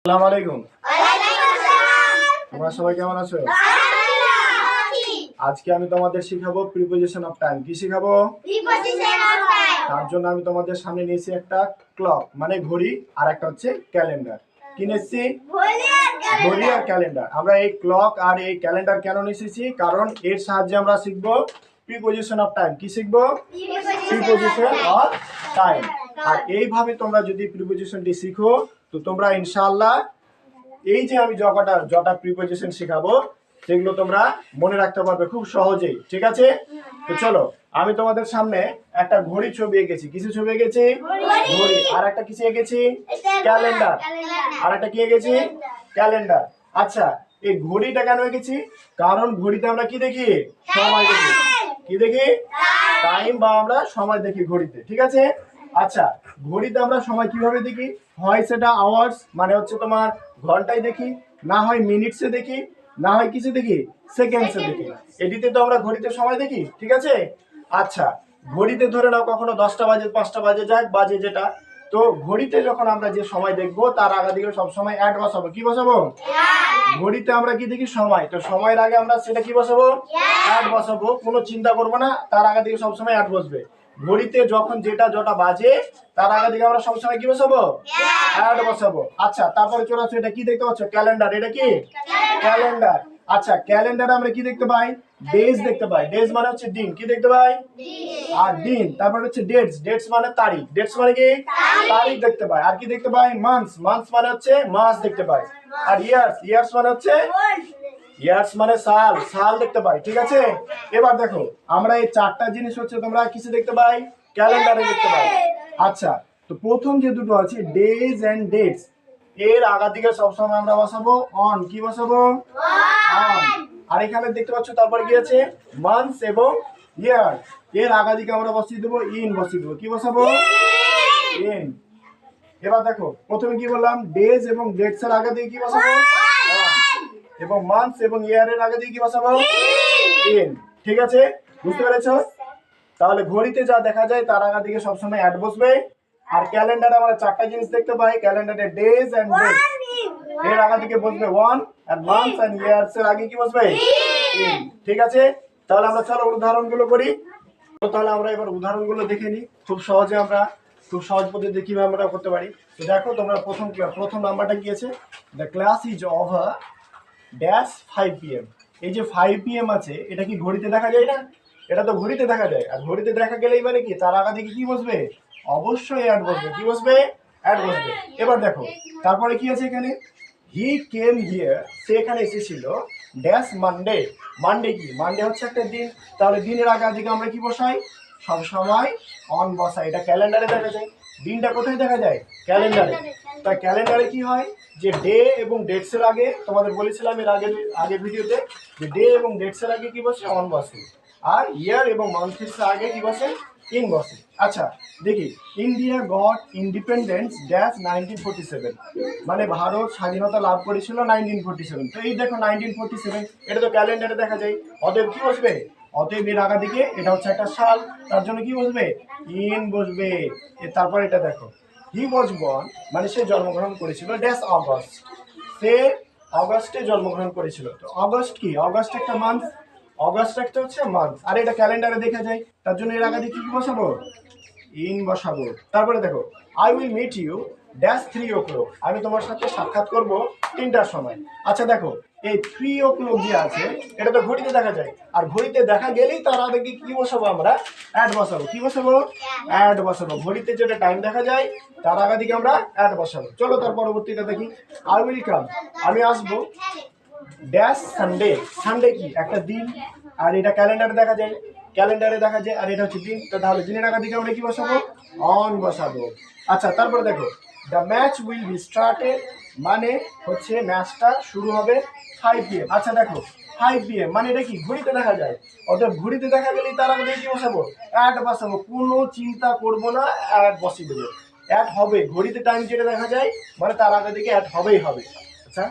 আসসালামু আলাইকুম। তোমরা সবাই কেমন আছো? আজকে আমি তোমাদের শিখাবো প্রিপোজিশন অফ টাইম। কি শিখাবো? তার জন্য আমি তোমাদের সামনে নিয়েছি একটা ক্লক মানে ঘড়ি, আর একটা হচ্ছে ক্যালেন্ডার। কি নিয়েছি? ঘড়ি আর ক্যালেন্ডার। আমরা এই ক্লক আর এই ক্যালেন্ডার কেন নিয়েছি? কারণ এর সাহায্যে আমরা শিখবো প্রিপোজিশন অফ টাইম। কি শিখবো? Preposition of time. আর এইভাবে তোমরা যদি প্রিপোজিশনটি শিখো তো তোমরা ইনশাআল্লাহ এই যে আমি যটা প্রিপোজিশন শেখাবো সেগুলো তোমরা মনে রাখতে পারবে খুব সহজেই। ঠিক আছে? তো চলো, আমি তোমাদের সামনে একটা ঘড়ি ছবি এঁকেছি। কিছু ছবি এঁকেছি? ঘড়ি। আর একটা কিছু এঁকেছি? ক্যালেন্ডার। আর একটা কি এঁকেছি? ক্যালেন্ডার। আচ্ছা, এই ঘড়িটা কেন এঁকেছি? কারণ ঘড়িতে আমরা কি দেখি? সময় দেখি। কি দেখি? টাইম বা আমরা সময় দেখি ঘড়িতে। ঠিক আছে? আচ্ছা, ঘড়িতে আমরা সময় কিভাবে দেখি? হয় সেটা আওয়ার্স মানে হচ্ছে তোমার ঘন্টায় দেখি, না হয় মিনিটসে দেখি, না হয় কিছু দেখি সেকেন্ডসে দেখি। এটিতে তো আমরা ঘড়িতে সময় দেখি। ঠিক আছে? আচ্ছা, ঘড়িতে ধরে নাও কখনো 10টা বাজে, 5টা বাজে, যাক বাজে যেটা। তো ঘড়িতে যখন আমরা যে সময় দেখবো তার আগে দিকে সবসময় অ্যাড বসাবো। কি বসাবো? ঘড়িতে আমরা কি দেখি? সময়। তো সময়ের আগে আমরা সেটা কি বসাবো? অ্যাড বসাবো। কোনো চিন্তা করবো না, তার আগে দিকে সবসময় অ্যাড বসবে। ঘড়িতে যখন যেটা বাজে তার আগে দিকে আমরা সবসময় কি বসাবো? অ্যাড বসাবো। আচ্ছা, তারপরে চলে আসছে, এটা কি দেখতে পাচ্ছ? ক্যালেন্ডার। এটা কি? ক্যালেন্ডার। আচ্ছা, ক্যালেন্ডারে আমরা কি দেখতে পাই? ডেজ দেখতে পাই। ডেজ মানে হচ্ছে দিন। কি দেখতে পাই? আর দিন। তারপর হচ্ছে ডেটস। ডেটস মানে তারিখ। ডেটস মানে কি? তারিখ দেখতে পাই। আর কি দেখতে পাই? মান্থস। মান্থস মানে হচ্ছে মাস দেখতে পাই। আর ইয়ার্স। ইয়ার্স মানে হচ্ছে ইয়ার্স মানে সাল। সাল দেখতে পাই। ঠিক আছে? এবার দেখো, আমরা এই চারটা জিনিস হচ্ছে তোমরা কিছু দেখতে পাই? ক্যালেন্ডারে দেখতে পাই। আচ্ছা, তো প্রথম যে দুটো আছে ডেজ এন্ড ডেটস, এর আগা দিকে সবসময় আমরা বসাবো অন। কি বসাবো? অন। আর এখানে দেখতে পাচ্ছ তারপর কি আছে? মান্থস এবং ইয়ার। এর আগা দিকে আমরা বসিয়ে দেবো ইন, বসিয়ে দেবো। কি বসাবো? ইন। এবার দেখো, প্রথমে কি বললাম? ডেজ এবং ডেটস এর আগে দিয়ে কি বসাবো? অন। এবং মান্থস এবং ইয়ার এর আগে দিয়ে কি বসাবো? ইন। ঠিক আছে? বুঝতে পেরেছো? তাহলে ঘড়িতে যা দেখা যায় তার আগা দিকে সবসময় অ্যাড বসবে। আর ক্যালেন্ডারে আমরা চারটা জিনিস দেখতে পাই। ক্যালেন্ডারে ডেজ এন্ড ডেটস, এর আগা দিকে বসবে ওয়ান, আর মান্থস এন্ড ইয়ার্স এর আগে কি বসবে? ইন। ঠিক আছে? তাহলে আমরা চলো উদাহরণগুলো করি। তাহলে আমরা এবার উদাহরণগুলো দেখে নিই। খুব সহজে আমরা খুব সহজ পদ্ধতি কিভাবে আমরা করতে পারি। তো দেখো, তোমরা প্রথম নাম্বারটা কি আছে? The class is over dash 5 PM। এই যে 5 PM আছে, এটা কি ঘড়িতে দেখা যায় না? এটা তো ঘড়িতে দেখা যায়। আর ঘড়িতে দেখা গেলেই মানে কি তার আগা দিকে কি বসবে? অবশ্যই অ্যাড বসবে। কি বসবে? অ্যাড বসবে। এবার দেখো, তারপরে কি আছে এখানে? হি কেম হিয়ার, সে এখানে এসেছিল ড্যাশ মানডে। মানডে কি? মানডে হচ্ছে একটা দিন। তাহলে দিনের আগা দিকে আমরা কি বসাই? সব সময় অন বসাই। এটা ক্যালেন্ডারে দেখা যায়। দিনটা কোথায় দেখা যায়? ক্যালেন্ডারে। তা ক্যালেন্ডারে কি হয়? যে ডে এবং ডেটস এর আগে তোমাদের বলেছিলাম এর আগের ভিডিওতে যে ডে এবং ডেটস এর আগে কি বসে? অন বসে। আর ইয়ার এবং মান্থের আগে কি বসে? ইন বসে। আচ্ছা, দেখি, ইন্ডিয়া গট ইন্ডিপেন্ডেন্স ড্যাশ 1947, মানে ভারত স্বাধীনতা লাভ করেছিল 1947। তো এই দেখো 1947, এটা তো ক্যালেন্ডারে দেখা যায়। অতএব কি বসবে? অতএব এর আগা দিকে এটা হচ্ছে একটা সাল, তার জন্য কি বসবে? ইন বসবে। তারপর এটা দেখো, হি ওয়াজ বর্ন, মানে সে জন্মগ্রহণ করেছিল ড্যাশ অগস্ট, সে অগস্টে জন্মগ্রহণ করেছিল। তো অগস্ট কি? অগস্ট একটা মান্থ। অগস্ট একটা হচ্ছে মান্থ। আর এটা ক্যালেন্ডারে দেখা যায়, তার জন্য এর আগে কি বসাবো? ইন বসাবো। তারপরে দেখো, I will meet you dash 3 o'clock, আমি তোমার সাথে সাক্ষাৎ করব 3টার সময়। আচ্ছা দেখো, এই 3 o'clock যে আছে এটা তো ঘড়িতে দেখা যায়। আর ঘড়িতে দেখা গেলেই তার আগে কি বসাবো? আমরা অ্যাড বসাবো। কি বসাবো? অ্যাড বসাবো। ঘড়িতে যেটা টাইম দেখা যায় তার আগে দিকে আমরা অ্যাড বসাবো। চলো তার পরবর্তীটা দেখি। আই উইল কাম, আমি আসবো ড্যাশ সানডে। সানডে কি? একটা দিন। আর এটা ক্যালেন্ডারে দেখা যায়। ক্যালেন্ডারে দেখা যায়। আর এটা হচ্ছে দিন। তো তাহলে দিনের আগা দিকে আমরা কি বসাবো? অন বসাবো। আচ্ছা, তারপরে দেখো, the match will be started, মানে হচ্ছে ম্যাচটা শুরু হবে 5 PM। আচ্ছা দেখো, 5 PM মানে এটা কি? ঘড়িতে দেখা যায়। অর্থাৎ ঘড়িতে দেখা গেলেই তার আগে কি বসাবো? অ্যাড বসাবো। কোনো চিন্তা করবো না, অ্যাড বসিয়ে দেবো। অ্যাড হবে। ঘড়িতে টাইম যেটা দেখা যায় মানে তার আগে দিকে অ্যাড হবেই হবে। আচ্ছা।